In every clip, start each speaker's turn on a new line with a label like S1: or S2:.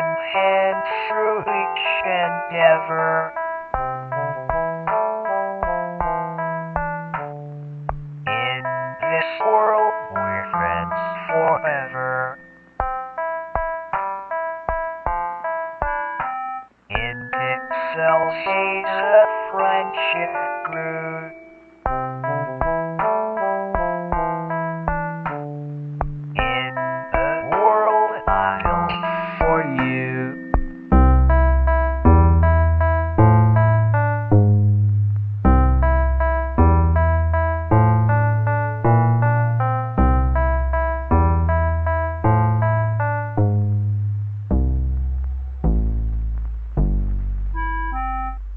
S1: and through each endeavor. In this world, we're friends forever. In Pixel, she's a friendship grew. In a world I built for you.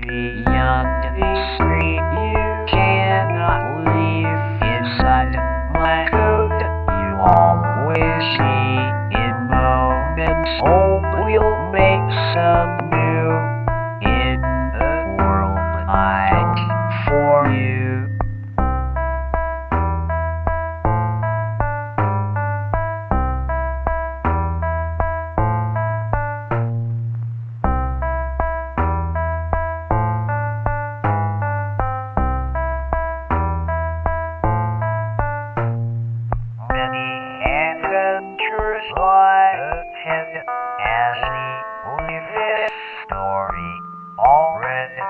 S1: Beyond the screen, you cannot leave. Inside my code, you always see. In moments old, we'll make some new. In the world I for you. Adventures lie ahead as we live this story already.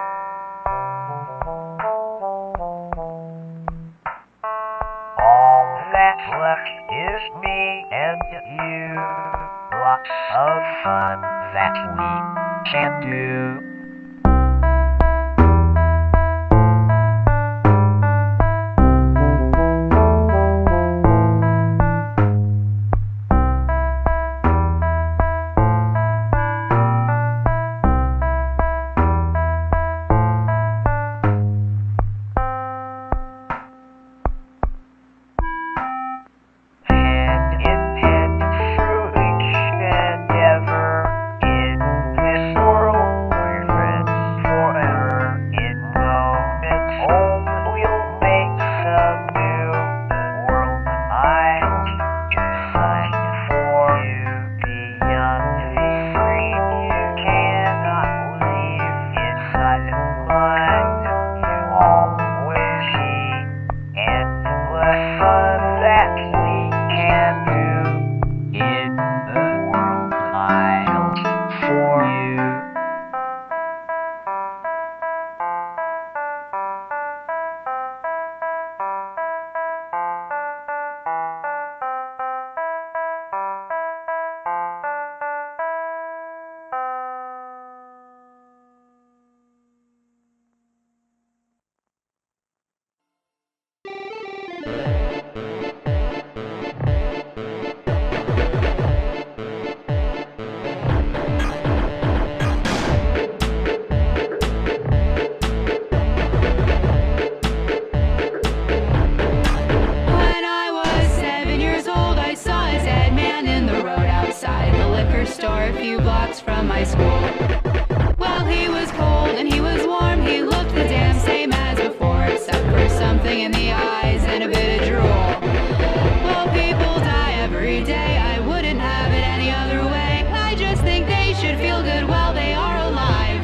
S1: All that's left is me and you. Lots of fun that we can do.
S2: A few blocks from my school. Well, he was cold and he was warm. He looked the damn same as before, except for something in the eyes and a bit of drool. Well, people die every day. I wouldn't have it any other way. I just think they should feel good while they are alive.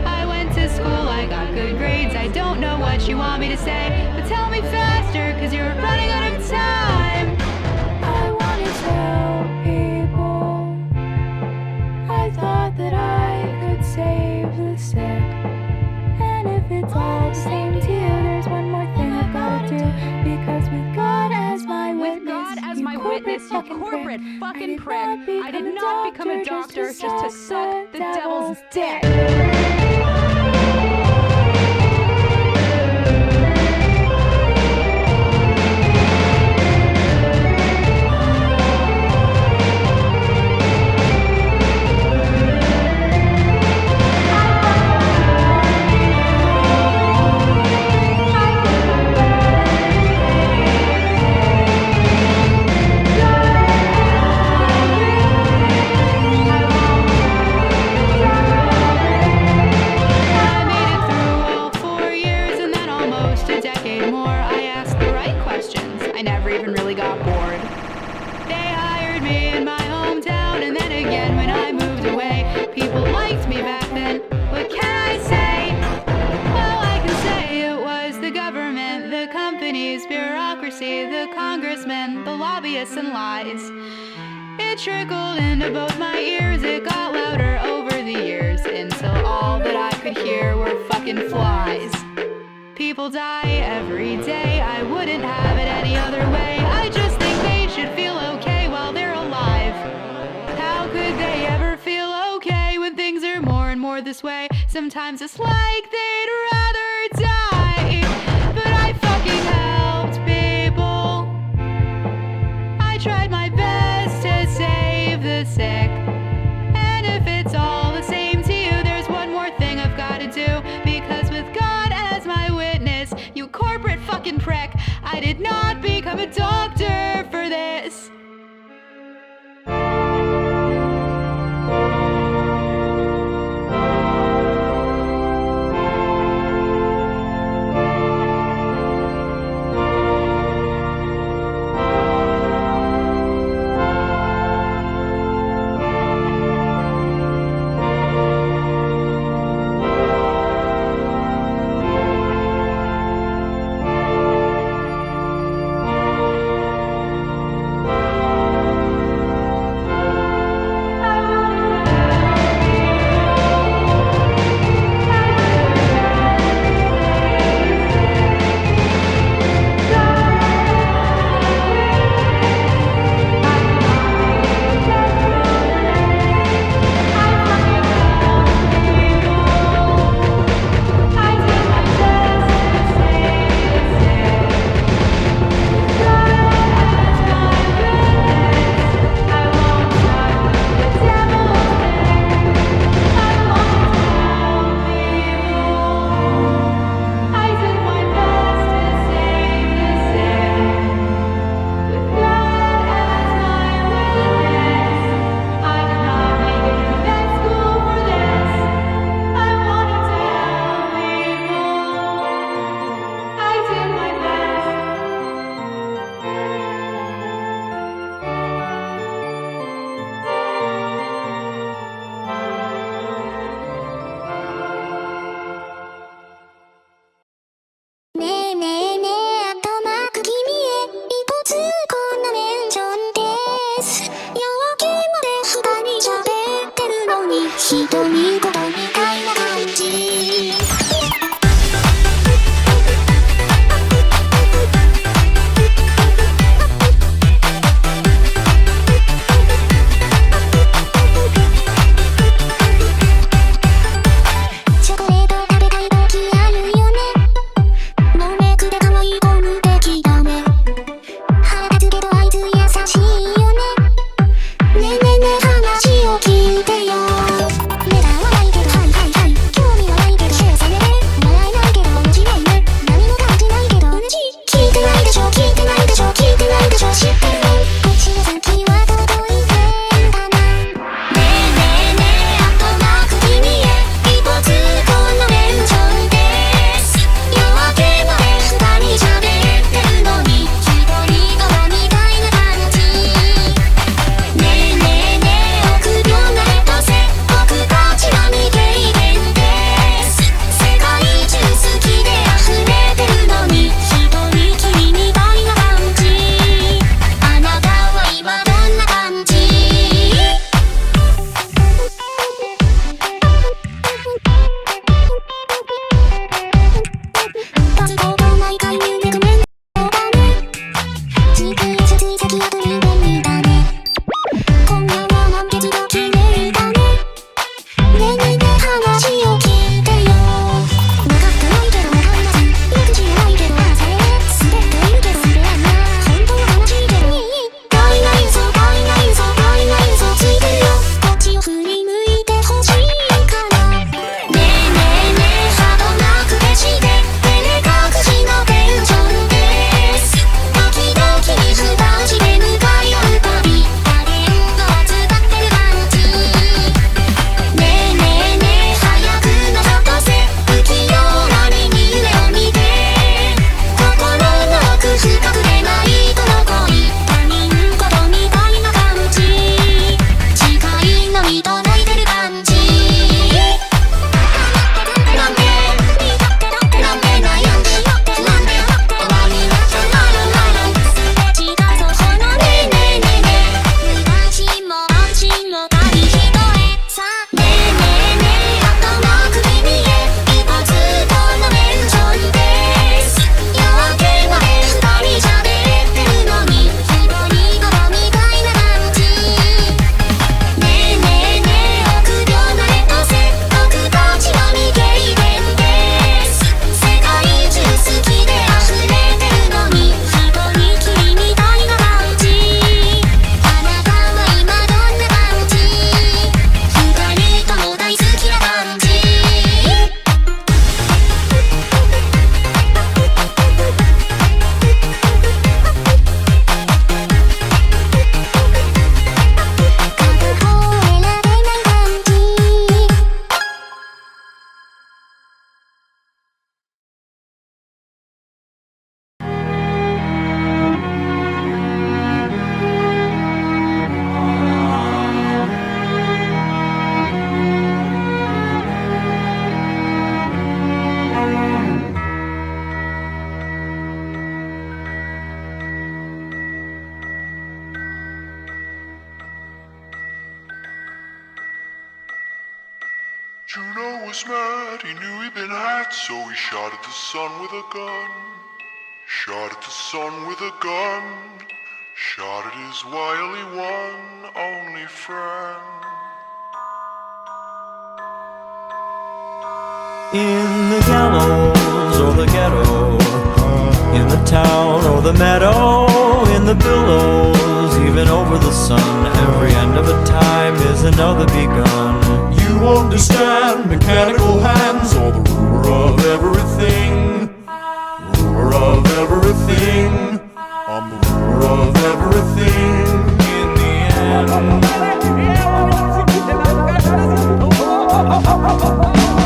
S2: I went to school, I got good grades. I don't know what you want me to say, but tell me faster, 'cause you're running out of time.
S3: I wanna tell people I thought that I could save the sick. And if it's all the same to you, there's one more thing I've gotta do. Because with God as my witness,
S2: you corporate fucking prick, I did not become a doctor just to suck the devil's dick. kiss and lies. It trickled into both my ears, it got louder over the years, until all that I could hear were fucking flies. People die every day, I wouldn't have it any other way. I just think they should feel okay while they're alive. How could they ever feel okay when things are more and more this way? Sometimes it's like they'd rather die. But I fucking helped people. I tried my best to save the sick. And if it's all the same to you, there's one more thing I've gotta do. Because with God as my witness, you corporate fucking prick, I did not become a doctor for this.
S4: Juno was mad, he knew he'd been had, so he shot at the sun with a gun. Shot at the sun with a gun. Shot at his wily one, only friend.
S5: In the gallows or the ghetto, in the town or the meadow, in the billows, even over the sun, every end of a time is another begun. You understand mechanical hands, or the ruler of everything. Ruler of everything. I'm the ruler of everything in the end.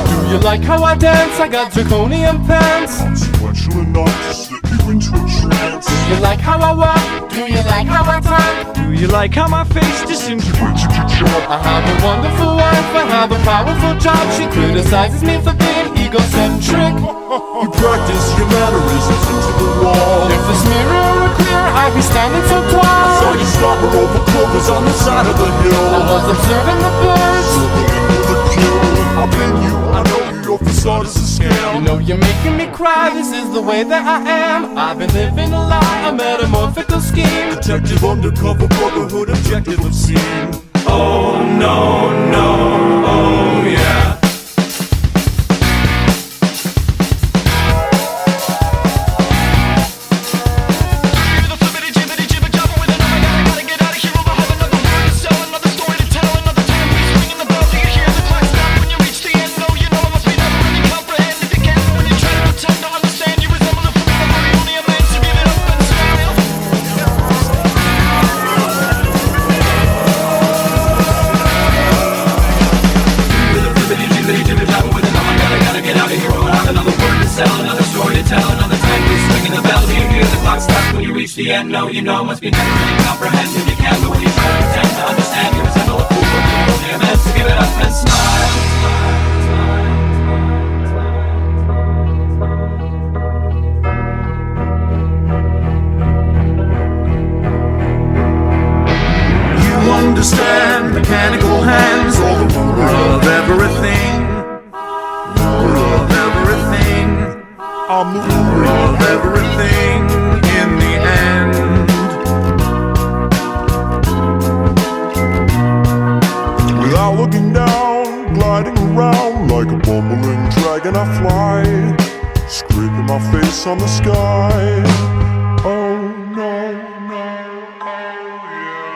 S5: Do you like how I dance? I got draconian pants.
S4: Consequential enough to slip you into a trance.
S5: Do you like how I walk? Do you like how I talk? Do you like how my face disintegrates? I have a wonderful wife, I have a powerful job. She criticizes me for being egocentric.
S4: You practice your mannerisms into the wall.
S5: If this mirror were clear, I'd be standing so
S4: I
S5: tall.
S4: saw you stop her over clovers on the side of the hill.
S5: I was observing the birds.
S4: With a kill. I've been you, I know you, your facade is a scam.
S5: You know you're making me cry, this is the way that I am. I've been living a lie, a metamorphical scheme.
S4: Detective undercover brotherhood objective obscene.
S5: Oh no, no, oh yeah.
S6: The end, no, you know, must be never really comprehend. If you can, but when you try to pretend to understand, you resemble a fool, but you only are meant to give it up and smile.
S4: You understand mechanical hands, or the ruler of everything. Ruler of everything. I'm the ruler of everything in the end. Without looking down, gliding around like a bumbling dragon I fly, scraping my face on the sky. Oh no, no, oh yeah.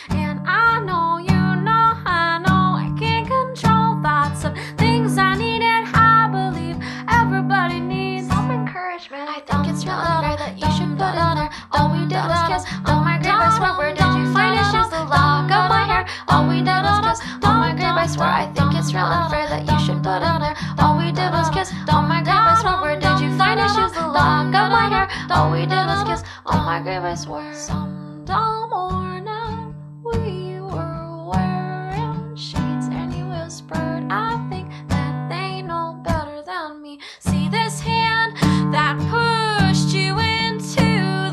S3: And I know, you know, I know I can't control thoughts of things I need and I believe everybody needs some encouragement. I think it's real unfair that you should put in there. All we did was kiss. Oh my grave, I swear, where did you find issues? The lock of my hair. All we did was kiss. Oh my grave, I swear, I think it's real unfair that you should put in there. All we did was kiss. Oh my grave, I swear, where did you find issues? The lock of my hair. All we did was kiss. Oh my grave, I swear. Some dumb or not, we were wearing shades and you whispered, I think that they know better than me. See this hand that pushed you into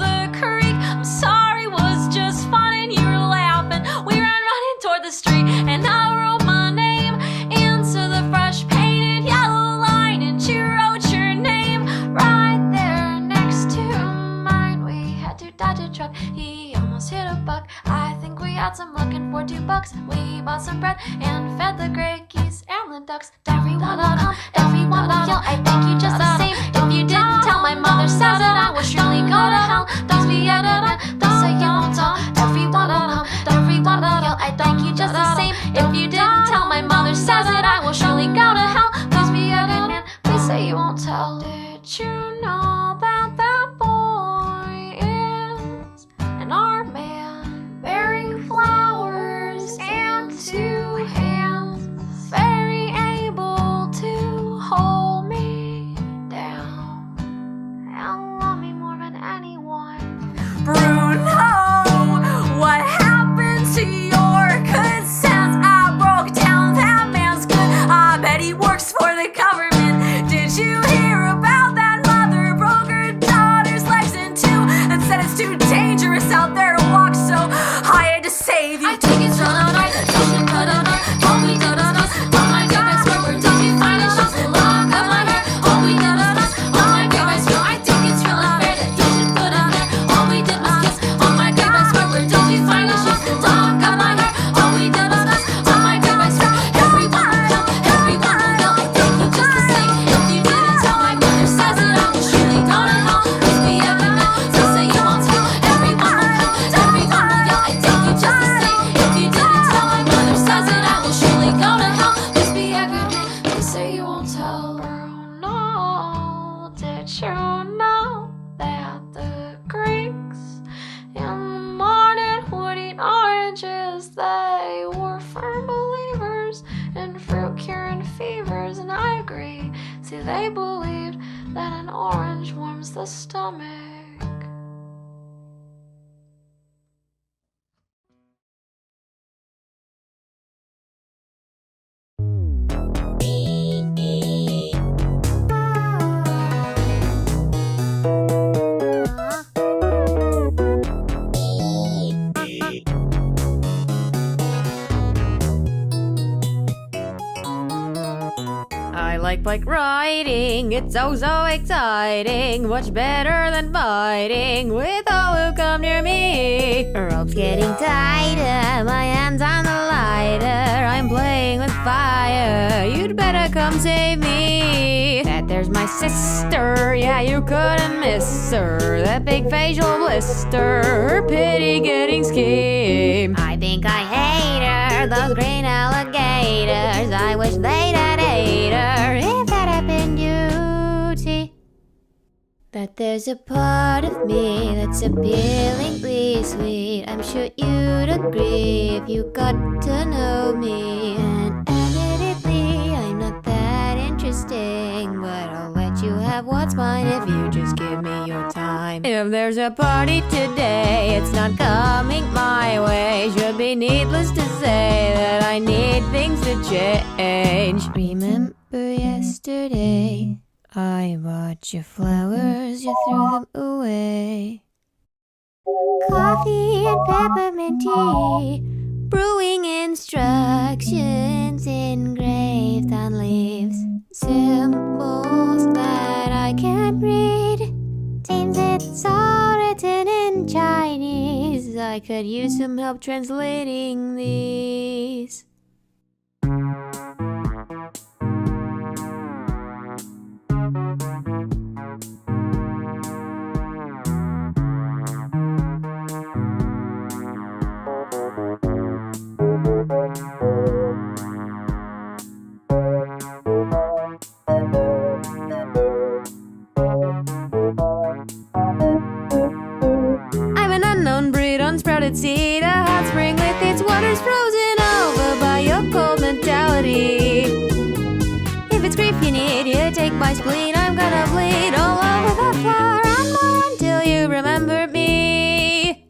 S3: the creek? I'm sorry, was just fun and you were laughing. We ran running toward the street and I wrote my name into the fresh painted yellow line and you wrote your name right there next to mine. We had to dodge a truck, he almost hit a buck. I think we had some looking for $2. We bought some bread and fed the gray geese and the ducks. Everyone will come, everyone will yell, I thank you just the same. If you didn't tell, my mother says that I will surely go to hell. Don't be don't say you won't tell. Everyone will come, everyone will yell, I thank you just the same. man bearing flowers and 2 hands, very able to hold me down and love me more than anyone. Bruno, what happened to your good sense? I broke down, that man's good. I bet he works for the government. Did you hear about that mother broke her daughter's legs in 2 and said it's too dangerous out there to walk, so I had to save you? I think it's wrong, I don't put it on. Oh, we do it. Oh my God, I swear we're done. You find it just the long of my hair. Oh, we do it. Oh my God, I swear I think it's real unfair that you should put on there. All we did was kiss. Oh my God, I swear we're done. You find it just the long of my hair. Oh, we did it. Oh my God, I swear everyone will know. Everyone will know. I think you just the same. If you didn't tell, my mother says it. I was surely gonna know. Please be ever know. So say you won't tell. Everyone will know. Everyone will know. I think you just the same. If you didn't tell, my mother says it. I will surely go to hell. Please be ever know. Please say you won't tell. No, did you know that the Greeks in the morning would eat oranges? They were firm believers in fruit curing fevers, and I agree. See, they believed that an orange warms the stomach.
S7: I like bike riding, it's oh so exciting, much better than fighting with all who come near me. Rope's getting tighter, my hands on the lighter, I'm playing with fire, you'd better come save me. That there's my sister, yeah you couldn't miss her, that big facial blister, her pity getting scheme. I think I hate her, those green alligators, I wish they'd had ate her if that had been duty. That there's a part of me that's appealingly sweet, I'm sure you'd agree if you got to know me. And admittedly, I'm not that interesting, but I'll let you have what's mine if you just give me your time. If there's a party today, it's not coming my way. Should be needless to say that I need things to change. Remember yesterday, I bought you flowers, you threw them away. Coffee and peppermint tea, brewing instructions engraved on leaves, symbols that I can't read. Seems it's all written in Chinese, I could use some help translating these. Unsprouted seed, a hot spring with its waters frozen over by your cold mentality. If it's grief you need, you take my spleen, I'm gonna bleed all over the floor and more until you remember me.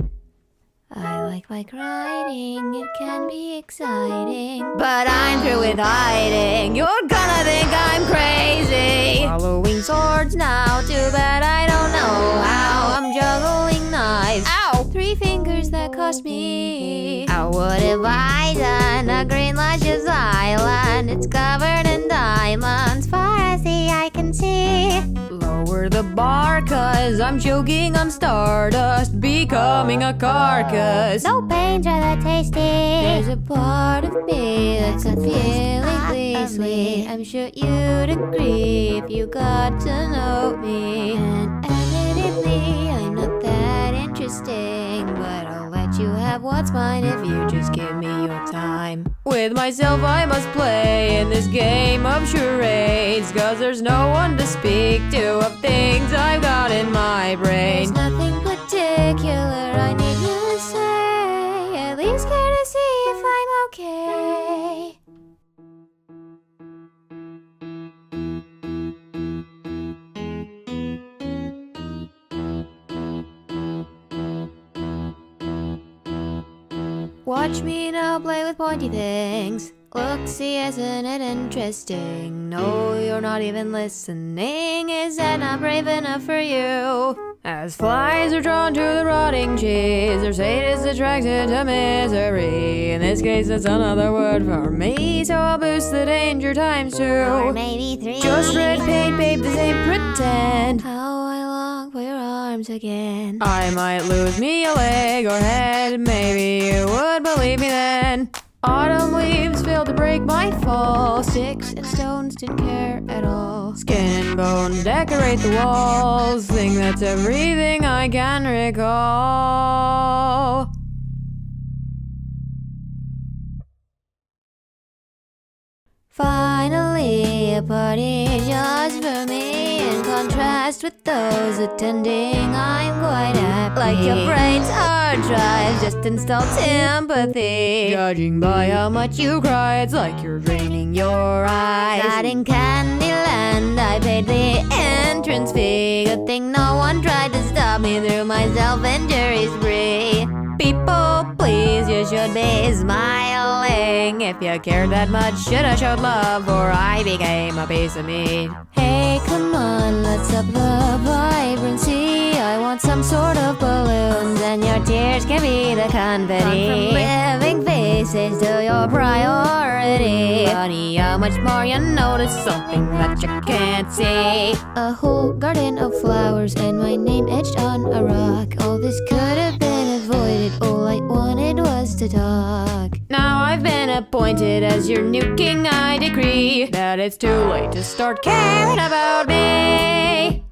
S7: I like bike riding, it can be exciting, but I'm through with hiding, you're gonna think I'm crazy. Following swords now, too bad I don't know how, I'm juggling knives. Ow! 3 fingers that cost me. What have I done? A green luscious island, it's covered in diamonds, far as the eye can see. Lower the bar, cause I'm choking on stardust, becoming a carcass. No pains are that tasty. There's a part of me that's unfeelingly sweet, I'm sure you'd agree if you got to know me. And admittedly, I'm not that interesting, but I'll let you have what's mine if you just give me your time. With myself I must play in this game of charades, cause there's no one to speak to of things I've got in my brain. There's nothing particular I need you to Watch me now play with pointy things. Look, see, isn't it interesting? No, you're not even listening. Is that not brave enough for you? As flies are drawn to the rotting cheese, their fate is attracted to misery. In this case, it's another word for me, so I'll boost the danger times 2.
S3: Or maybe 3.
S7: Just red paint, babe, this ain't pretend. How I long for your arms again. I might lose me a leg or head, maybe you would believe me then. Autumn leaves failed to break my fall. Sticks and stones didn't care at all. Skin and bones decorate the walls. Think that's everything I can recall. Finally, a party just for me. In contrast with those attending, I'm quite happy. Like your brain's hard drive, just installed sympathy. Judging by how much you cry, it's like you're draining your eyes. Not in Candyland, I paid the entrance fee. Good thing no one tried to stop me through my self-injury spree. People, please, you should be smiling. If you cared that much, should have showed love, or I became a piece of meat. Hey, come on, let's up the vibrancy. I want some sort of balloons, and your tears can be the confetti. From living faces to your priority. Honey, how much more you notice something that you can't see. A whole garden of flowers and my name etched on a rock. All this could have been avoided. All I wanted was to talk. Now I've been appointed as your new king. I decree that it's too late to start caring about me.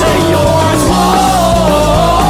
S8: To yours. Whoa.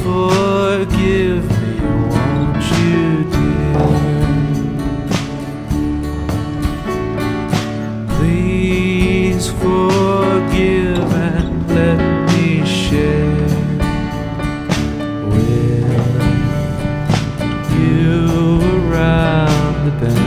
S5: forgive me, won't you, dear? Please forgive and let me share with you around the bend.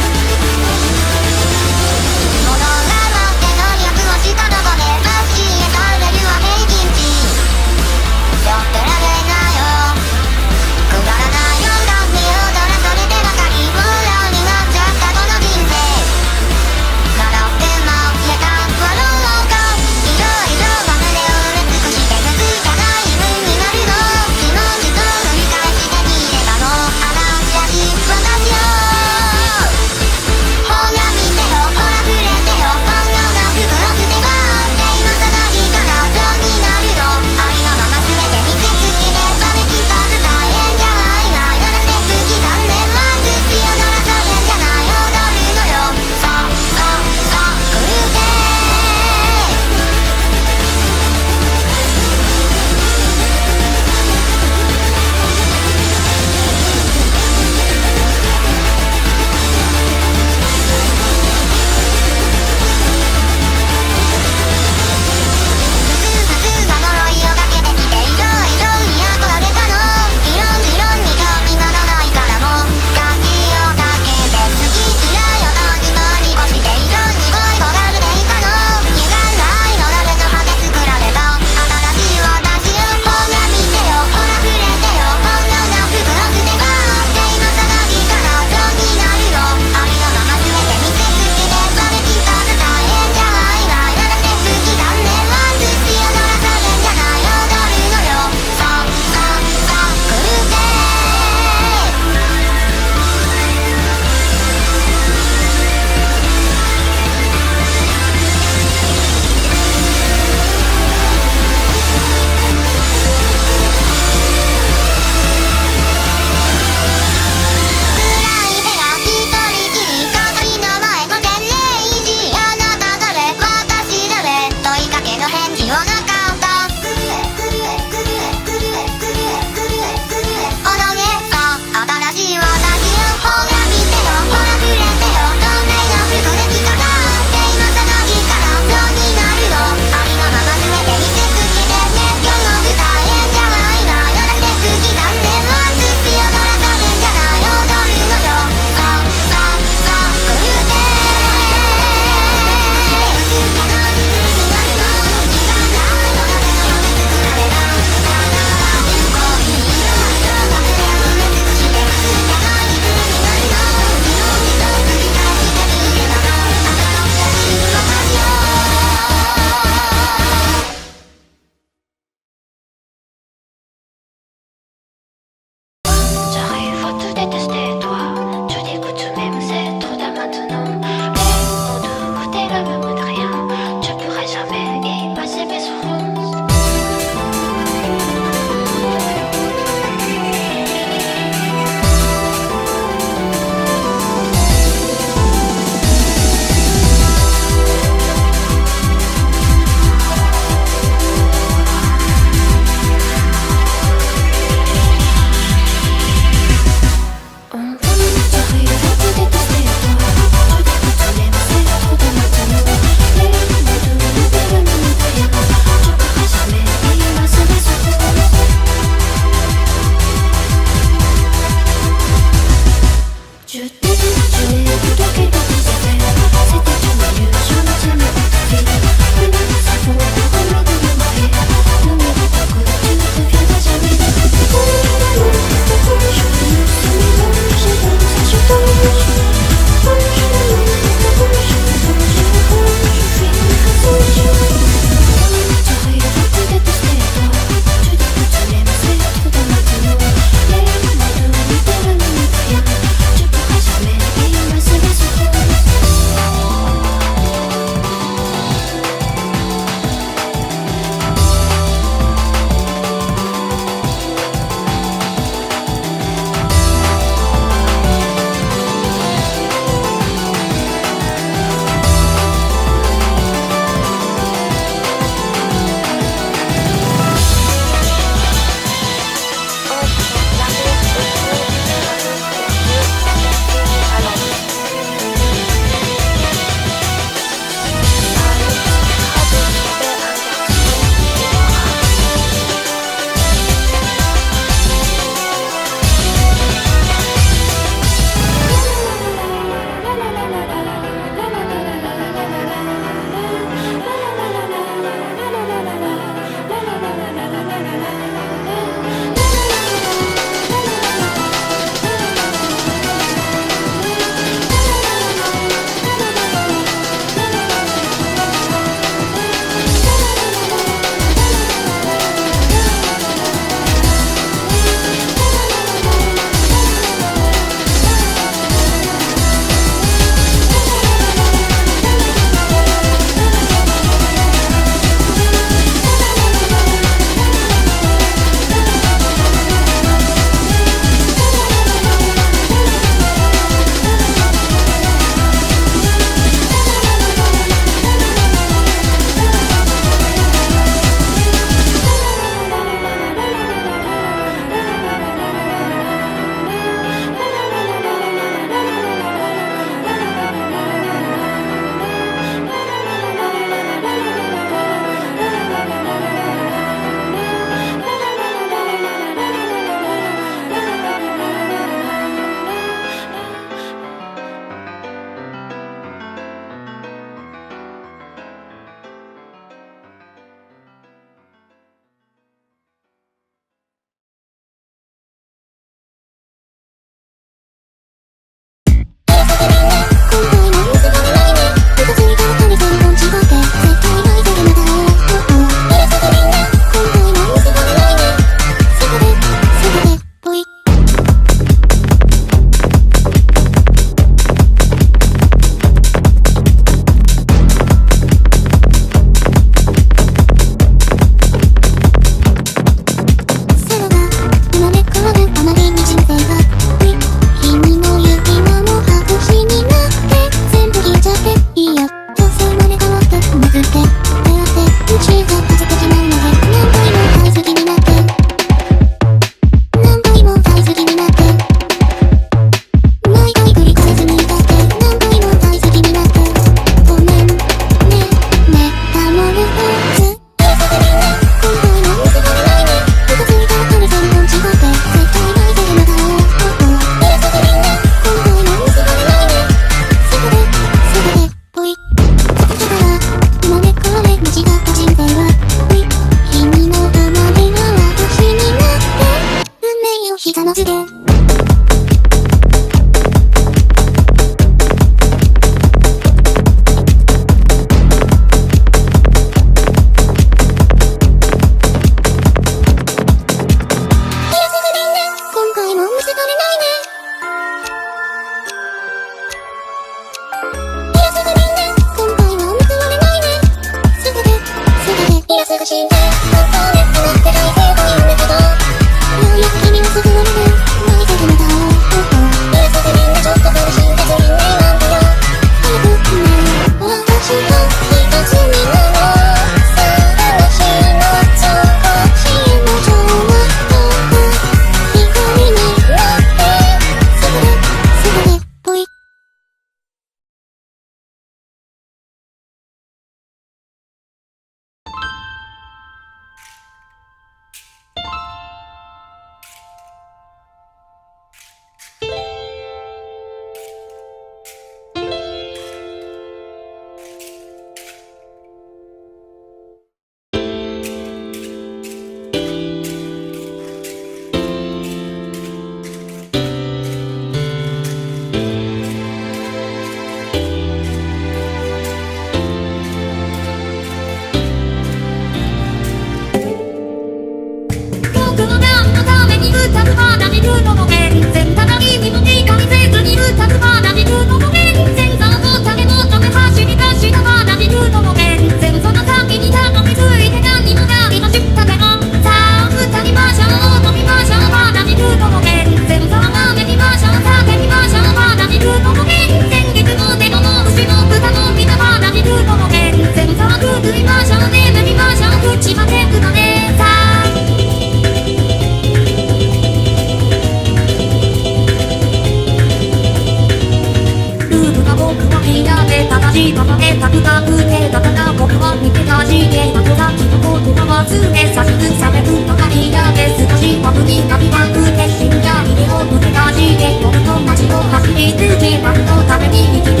S8: くなくてだから僕は見てたしけ後がきっと言葉忘れさしくさめくのが嫌で少しは無理なびなくて死んじゃいでを抜けたしけ夜の街を走り抜け何のために生きて